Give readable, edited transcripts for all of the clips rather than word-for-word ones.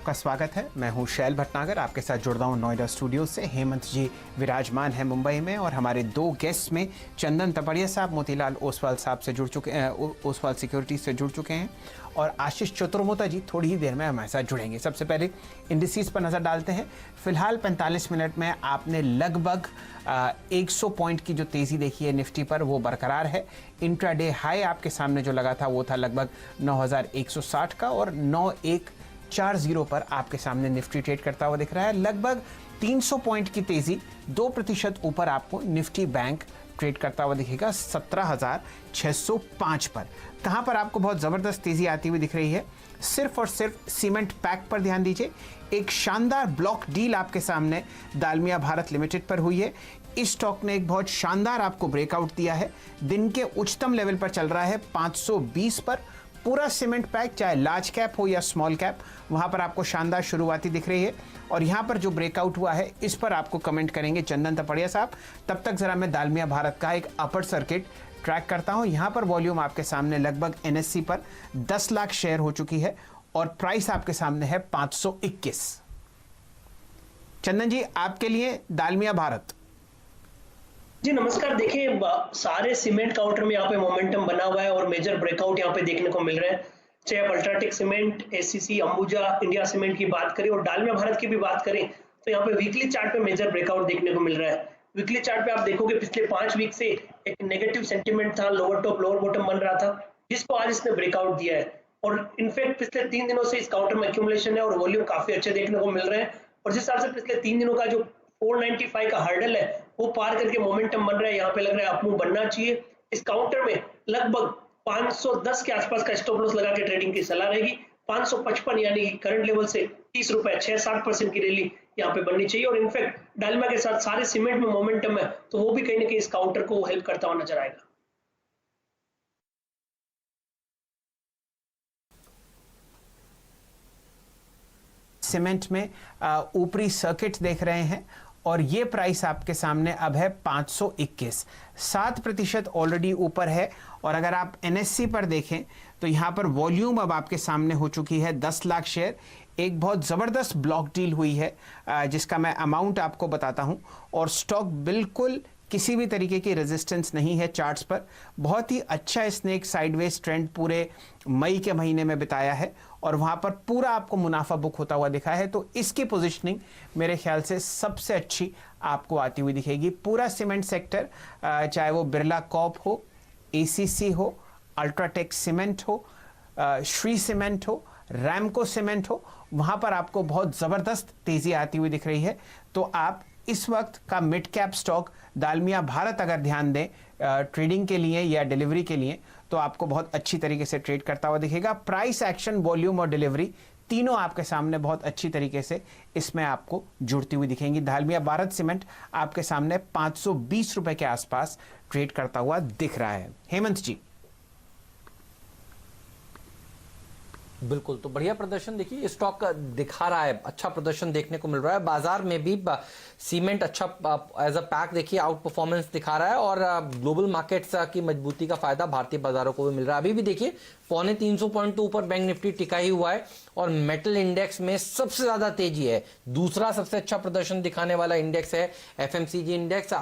का स्वागत है। मैं हूं शैल भटनागर, आपके साथ जुड़ रहा हूं नोएडा स्टूडियो से। हेमंत जी विराजमान हैं मुंबई में और हमारे दो गेस्ट में चंदन तपड़िया साहब मोतीलाल ओसवाल साहब से जुड़ चुके हैं, ओसवाल सिक्योरिटी से जुड़ चुके हैं, और आशीष चतुर्मोता जी थोड़ी ही देर में हमारे साथ जुड़ेंगे। सबसे पहले इंडिसेस पर नज़र डालते हैं। फिलहाल 45 मिनट में आपने लगभग 100 पॉइंट की जो तेज़ी देखी है निफ्टी पर, वो बरकरार है। इंट्राडे हाई आपके सामने जो लगा था वो था लगभग 9160 का, और 9140 पर आपके सामने निफ्टी ट्रेड करता हुआ दिख रहा है। लगभग 300 पॉइंट की तेजी, 2% ऊपर आपको निफ्टी बैंक ट्रेड करता हुआ दिखेगा 17,605 पर। कहां पर आपको बहुत जबरदस्त तेजी आती हुई दिख रही है? सिर्फ और सिर्फ सीमेंट पैक पर ध्यान दीजिए। एक शानदार ब्लॉक डील आपके सामने दालमिया भारत लिमिटेड पर हुई है। इस स्टॉक ने एक बहुत शानदार आपको ब्रेकआउट दिया है, दिन के उच्चतम लेवल पर चल रहा है 520 पर। पूरा सीमेंट पैक, चाहे लार्ज कैप हो या स्मॉल कैप, वहां पर आपको शानदार शुरुआती दिख रही है। और यहां पर जो ब्रेकआउट हुआ है इस पर आपको कमेंट करेंगे चंदन तपड़िया साहब। तब तक जरा मैं दालमिया भारत का एक अपर सर्किट ट्रैक करता हूं। यहां पर वॉल्यूम आपके सामने लगभग एनएससी पर 10 लाख शेयर हो चुकी है और प्राइस आपके सामने है 521। चंदन जी, आपके लिए दालमिया भारत। जी नमस्कार। देखिए, सारे सीमेंट काउंटर में यहाँ पे मोमेंटम बना हुआ है और मेजर ब्रेकआउट यहाँ पे देखने को मिल रहे हैं। चाहे आप UltraTech cement, ACC, Ambuja, India cement की बात करें और डालमिया भारत की भी बात करें, तो यहाँ पे वीकली चार्ट पे मेजर ब्रेकआउट देखने को मिल रहा है। वीकली चार्ट पे आप देखोगे पिछले 5 वीक से एक नेगेटिव सेंटिमेंट था, लोअर टॉप लोअर बॉटम बन रहा था, जिसको आज इसने ब्रेकआउट दिया है। और इनफैक्ट पिछले 3 दिनों से इस काउंटर में एक्यूमुलेशन है और वॉल्यूम काफी अच्छे देखने को मिल रहे हैं। और जिस हिसाब से पिछले 3 दिनों का जो 495 का हर्डल है वो पार करके मोमेंटम बन रहा है, यहाँ पे लग रहा है अपमूव बनना चाहिए। इस काउंटर में लगभग 510 के आसपास का स्टॉप लॉस लगा के ट्रेडिंग की सलाह रहेगी। 555 यानी करंट लेवल से 30 रुपए 6-7% की रैली यहाँ पे बननी चाहिए। और इनफैक्ट डालमिया के साथ सारे सीमेंट में मोमेंटम है, तो वो भी कहीं ना कहीं इस काउंटर को हेल्प करता हुआ नजर आएगा। सीमेंट में ऊपरी सर्किट देख रहे हैं और ये प्राइस आपके सामने अब है 521, 7% ऑलरेडी ऊपर है। और अगर आप एनएससी पर देखें तो यहाँ पर वॉल्यूम अब आपके सामने हो चुकी है 10 लाख शेयर। एक बहुत ज़बरदस्त ब्लॉक डील हुई है जिसका मैं अमाउंट आपको बताता हूँ। और स्टॉक बिल्कुल किसी भी तरीके की रेजिस्टेंस नहीं है चार्ट्स पर। बहुत ही अच्छा इसने एक साइडवेज ट्रेंड पूरे मई के महीने में बिताया है और वहाँ पर पूरा आपको मुनाफा बुक होता हुआ दिखा है। तो इसकी पोजीशनिंग मेरे ख्याल से सबसे अच्छी आपको आती हुई दिखेगी। पूरा सीमेंट सेक्टर, चाहे वो बिरला कॉर्प हो, एसीसी हो, अल्ट्राटेक सीमेंट हो, श्री सीमेंट हो, रैमको सीमेंट हो, वहाँ पर आपको बहुत ज़बरदस्त तेज़ी आती हुई दिख रही है। तो आप इस वक्त का mid cap stock Dalmia Bharat अगर ध्यान दें ट्रेडिंग के लिए या डिलीवरी के लिए, तो आपको बहुत अच्छी तरीके से ट्रेड करता हुआ दिखेगा। प्राइस, एक्शन, वॉल्यूम और डिलीवरी तीनों आपके सामने बहुत अच्छी तरीके से इसमें आपको जुड़ती हुई दिखेंगी। दालमिया भारत सीमेंट आपके सामने 520 रुपए के आसपास ट्रेड करता हुआ दिख रहा है। हेमंत जी। बिल्कुल, तो बढ़िया प्रदर्शन देखिए स्टॉक दिखा रहा है, अच्छा प्रदर्शन देखने को मिल रहा है। बाजार में भी सीमेंट अच्छा एज अ पैक देखिए आउट परफॉर्मेंस दिखा रहा है और ग्लोबल मार्केट्स की मजबूती का फायदा भारतीय बाजारों को भी मिल रहा है। अभी भी देखिए 350 पॉइंट तो ऊपर बैंक निफ्टी टिका ही हुआ है और मेटल इंडेक्स में सबसे ज्यादा तेजी है। दूसरा सबसे अच्छा प्रदर्शन दिखाने वाला इंडेक्स है एफएमसीजी इंडेक्स।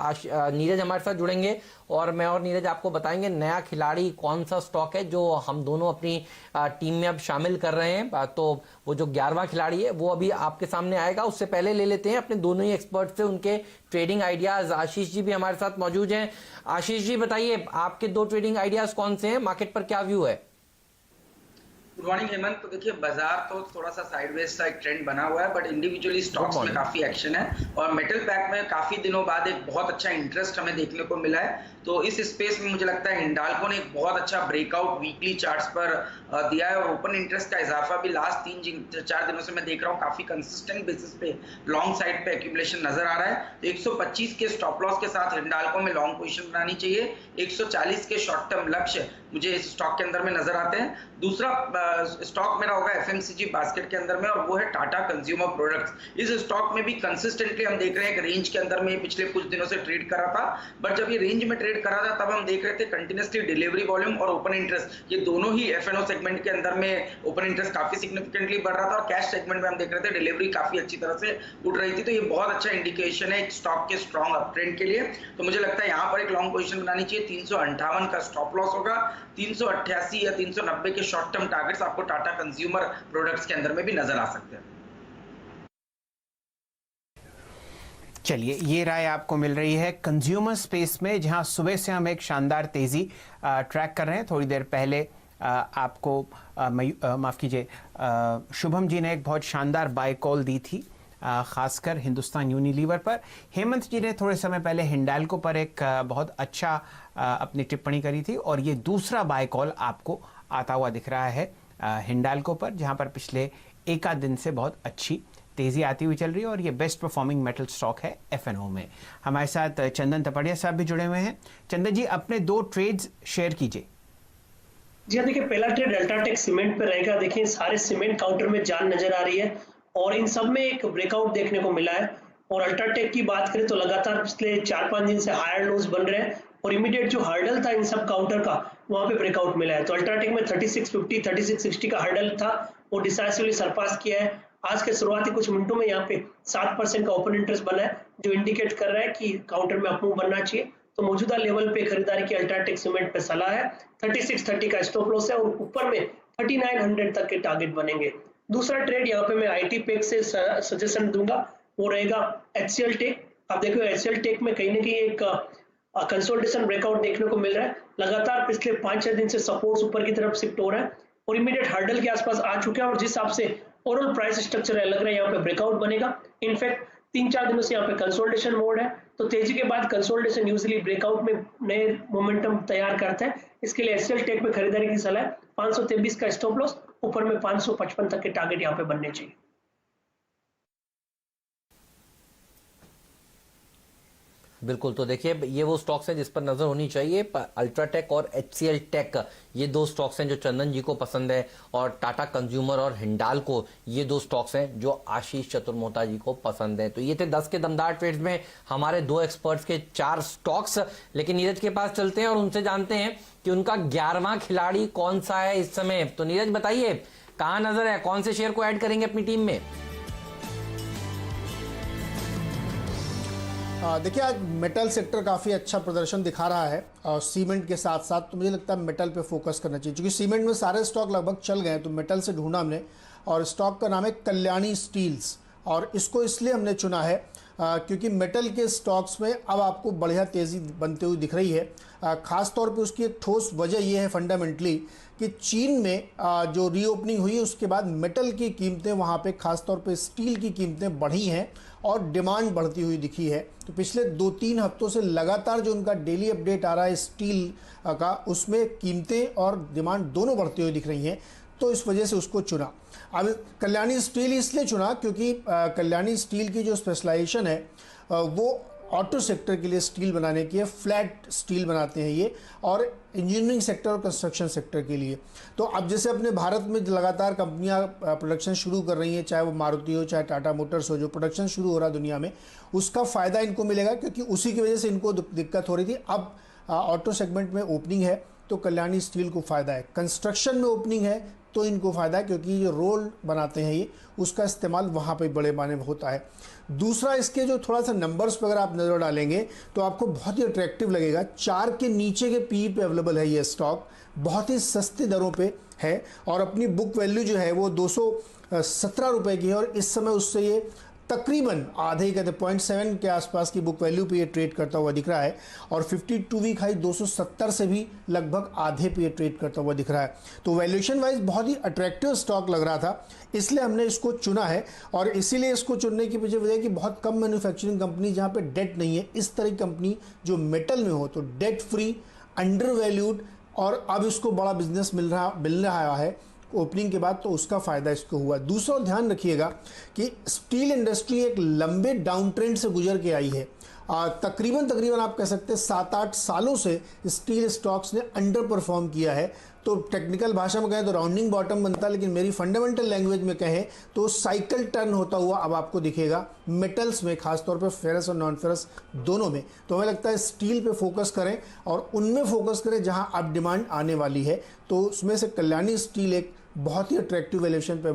नीरज हमारे साथ जुड़ेंगे और मैं और नीरज आपको बताएंगे नया खिलाड़ी कौन सा स्टॉक है जो हम दोनों अपनी टीम में अब शामिल कर रहे हैं। तो वो जो 11वां खिलाड़ी है वो अभी आपके सामने आएगा। उससे पहले ले लेते हैं अपने दोनों ही एक्सपर्ट से उनके ट्रेडिंग आइडियाज। आशीष जी भी हमारे साथ मौजूद हैं। आशीष जी बताइए, आपके 2 ट्रेडिंग आइडियाज कौन से हैं, मार्केट पर क्या व्यू है? Good morning Hemant. तो देखिए बाजार तो थोड़ा सा साइडवेज सा एक ट्रेंड बना हुआ है, बट इंडिविजुअली स्टॉक्स में काफी एक्शन है और मेटल पैक में काफी दिनों बाद एक बहुत अच्छा इंटरेस्ट हमें देखने को मिला है। तो इस स्पेस में मुझे लगता है हिंडाल्को ने एक बहुत अच्छा ब्रेकआउट वीकली चार्ट्स पर दिया है और ओपन इंटरेस्ट का इजाफा भी लास्ट 3-4 दिनों से मैं देख रहा हूँ काफी कंसिस्टेंट बेसिस पे लॉन्ग साइड पे एक्यूमुलेशन नजर आ रहा है। तो 125 के स्टॉप लॉस के साथ हिंडाल्को में लॉन्ग पोजीशन बनानी चाहिए। 140 के शॉर्ट टर्म लक्ष्य मुझे इस स्टॉक के अंदर में नजर आते हैं। दूसरा स्टॉक मेरा होगा एफएमसीजी बास्केट के अंदर में और वो है टाटा कंज्यूमर प्रोडक्ट्स। इस स्टॉक में भी कंसिस्टेंटली हम देख रहे हैं कि रेंज के अंदर में पिछले कुछ दिनों से ट्रेड कर रहा था, बट जब ये रेंज में ट्रेड ट्रेड करा था तब हम देख रहे थे कंटिन्यूसली डिलीवरी वॉल्यूम और ओपन इंटरेस्ट, ये दोनों ही F&O सेगमेंट के अंदर में ओपन इंटरेस्ट काफी सिग्निफिकेंटली बढ़ रहा था और कैश सेगमेंट में हम देख रहे थे डिलीवरी काफी अच्छी तरह से उठ रही थी। तो ये बहुत अच्छा इंडिकेशन है एक स्टॉक के स्ट्रॉन्ग अप ट्रेंड के लिए। तो मुझे लगता है यहाँ पर एक लॉन्ग पोजीशन बनानी चाहिए। 358 का स्टॉप लॉस होगा, 388 या 390 के शॉर्ट टर्म टारगेट्स आपको टाटा कंज्यूमर प्रोडक्ट्स के अंदर में भी नजर आ सकते हैं। चलिए, ये राय आपको मिल रही है कंज्यूमर स्पेस में, जहां सुबह से हम एक शानदार तेजी ट्रैक कर रहे हैं। थोड़ी देर पहले आपको माफ कीजिए, शुभम जी ने एक बहुत शानदार बाय कॉल दी थी, खासकर हिंदुस्तान यूनिलीवर पर। हेमंत जी ने थोड़े समय पहले हिंडाल्को पर एक बहुत अच्छा अपनी टिप्पणी करी थी, और ये दूसरा बाय कॉल आपको आता हुआ दिख रहा है हिंडाल्को पर, जहां पर पिछले एक आध दिन से बहुत अच्छी तेजी आती हुई चल रही है, और ये बेस्ट परफॉर्मिंग मेटल स्टॉक है F&O में। हमारे साथ चंदन तपड़िया साहब भी जुड़े हुए हैं। चंदन जी, अपने 2 ट्रेड्स शेयर कीजिए। जी हाँ, देखिए पहला ट्रेड अल्ट्राटेक सीमेंट पे रहेगा। देखिए सारे सीमेंट काउंटर में जान नजर आ रही है और इन सब में एक ब्रेकआउट देखने को मिला है। और अल्ट्राटेक की बात करें तो लगातार पिछले 4-5 दिन से हायर लोज बन रहे हैं और इमीडिएट जो हर्डल था इन सब काउंटर का, वहां पे ब्रेकआउट मिला है। तो अल्ट्राटेक में 3650 3660 का हर्डल था, वो डिसाइसिवली सरपास किया है। आज के शुरुआती कुछ मिनटों में यहाँ पे 7% का ओपन इंटरेस्ट बना है, जो इंडिकेट कर रहा है कि काउंटर में अपमूव बनना चाहिए। तो मौजूदा लेवल पे खरीदारी की अल्ट्राटेक सीमेंट पे सलाह है। 3630 का स्टॉप लॉस है और ऊपर में 3900 तक के टारगेट बनेंगे। दूसरा ट्रेड यहाँ पे मैं IT पैक से सजेशन दूंगा, वो रहेगा HCL टेक। आप देखो HCL टेक में कहीं ना कहीं एक कंसोलिडेशन ब्रेकआउट देखने को मिल रहा है। लगातार पिछले 5-6 दिन से सपोर्ट्स ऊपर की तरफ शिफ्ट हो रहा है और इमीडिएट हर्डल के आसपास आ चुके हैं, और जिस हिसाब से ओवरऑल प्राइस स्ट्रक्चर है, लग रहा है यहाँ पे ब्रेकआउट बनेगा। इनफैक्ट 3-4 दिनों से यहाँ पे कंसोलिडेशन मोड है, तो तेजी के बाद कंसोलिडेशन यूजुअली ब्रेकआउट में नए मोमेंटम तैयार करता है। इसके लिए HCL टेक में खरीदारी की सलाह है। 523 का स्टॉप लॉस, ऊपर में 555 तक के टारगेट यहाँ पे बनने चाहिए। बिल्कुल, तो देखिए ये वो स्टॉक्स हैं जिस पर नजर होनी चाहिए। अल्ट्राटेक और HCL टेक, ये 2 स्टॉक्स हैं जो चंदन जी को पसंद है, और टाटा कंज्यूमर और हिंडाल्को, ये 2 स्टॉक्स हैं जो आशीष चतुर्मोता जी को पसंद है। तो ये थे 10 के दमदार ट्रेड्स में हमारे 2 एक्सपर्ट्स के 4 स्टॉक्स। लेकिन नीरज के पास चलते हैं और उनसे जानते हैं कि उनका 11वां खिलाड़ी कौन सा है इस समय। तो नीरज बताइए, कहां नजर है, कौन से शेयर को ऐड करेंगे अपनी टीम में? देखिए, आज मेटल सेक्टर काफ़ी अच्छा प्रदर्शन दिखा रहा है और सीमेंट के साथ साथ, तो मुझे लगता है मेटल पे फोकस करना चाहिए, क्योंकि सीमेंट में सारे स्टॉक लगभग चल गए हैं। तो मेटल से ढूंढा हमने, और स्टॉक का नाम है कल्याणी स्टील्स, और इसको इसलिए हमने चुना है क्योंकि मेटल के स्टॉक्स में अब आपको बढ़िया तेज़ी बनते हुई दिख रही है। ख़ास तौर पे उसकी एक ठोस वजह यह है फंडामेंटली कि चीन में जो रीओपनिंग हुई उसके बाद मेटल की कीमतें वहाँ पे, ख़ास तौर पे स्टील की कीमतें बढ़ी हैं और डिमांड बढ़ती हुई दिखी है। तो पिछले 2-3 हफ्तों से लगातार जो उनका डेली अपडेट आ रहा है स्टील का, उसमें कीमतें और डिमांड दोनों बढ़ती हुई दिख रही हैं। तो इस वजह से उसको चुना। अब कल्याणी स्टील इसलिए चुना क्योंकि कल्याणी स्टील की जो स्पेशलाइजेशन है वो ऑटो सेक्टर के लिए स्टील बनाने की है। फ्लैट स्टील बनाते हैं ये, और इंजीनियरिंग सेक्टर और कंस्ट्रक्शन सेक्टर के लिए। तो अब जैसे अपने भारत में लगातार कंपनियां प्रोडक्शन शुरू कर रही हैं, चाहे वो मारुति हो चाहे टाटा मोटर्स हो, जो प्रोडक्शन शुरू हो रहा है दुनिया में, उसका फ़ायदा इनको मिलेगा, क्योंकि उसी की वजह से इनको दिक्कत हो रही थी। अब ऑटो सेगमेंट में ओपनिंग है तो कल्याणी स्टील को फ़ायदा है। कंस्ट्रक्शन में ओपनिंग है तो इनको फ़ायदा है, क्योंकि जो रोल बनाते हैं ये, उसका इस्तेमाल वहाँ पे बड़े पैमाने में होता है। दूसरा, इसके जो थोड़ा सा नंबर्स पर अगर आप नज़र डालेंगे तो आपको बहुत ही अट्रैक्टिव लगेगा। 4 के नीचे के PE पे अवेलेबल है ये स्टॉक, बहुत ही सस्ते दरों पे है, और अपनी बुक वैल्यू जो है वो 217 रुपये की है, और इस समय उससे ये तकरीबन आधे, कहते 0.7 के आसपास की बुक वैल्यू पे ये ट्रेड करता हुआ दिख रहा है, और 52 वीक हाई 270 से भी लगभग आधे पे ये ट्रेड करता हुआ दिख रहा है। तो वैल्यूएशन वाइज बहुत ही अट्रैक्टिव स्टॉक लग रहा था, इसलिए हमने इसको चुना है। और इसीलिए इसको चुनने की वजह कि बहुत कम मैन्युफैक्चरिंग कंपनी जहाँ पे डेट नहीं है, इस तरह की कंपनी जो मेटल में हो, तो डेट फ्री, अंडर वैल्यूड, और अब इसको बड़ा बिजनेस मिल रहा है ओपनिंग के बाद, तो उसका फ़ायदा इसको हुआ। दूसरा ध्यान रखिएगा कि स्टील इंडस्ट्री एक लंबे डाउन ट्रेंड से गुजर के आई है, तकरीबन आप कह सकते हैं 7-8 सालों से स्टील स्टॉक्स ने अंडर परफॉर्म किया है। तो टेक्निकल भाषा में कहें तो राउंडिंग बॉटम बनता है, लेकिन मेरी फंडामेंटल लैंग्वेज में कहें तो साइकिल टर्न होता हुआ अब आपको दिखेगा मेटल्स में, खासतौर पे फेरस और नॉन फेरस दोनों में। तो हमें लगता है स्टील पे फोकस करें और उनमें फोकस करें जहां अब डिमांड आने वाली है। तो उसमें से कल्याणी स्टील एक बहुत ही अट्रैक्टिव वैल्यूएशन पे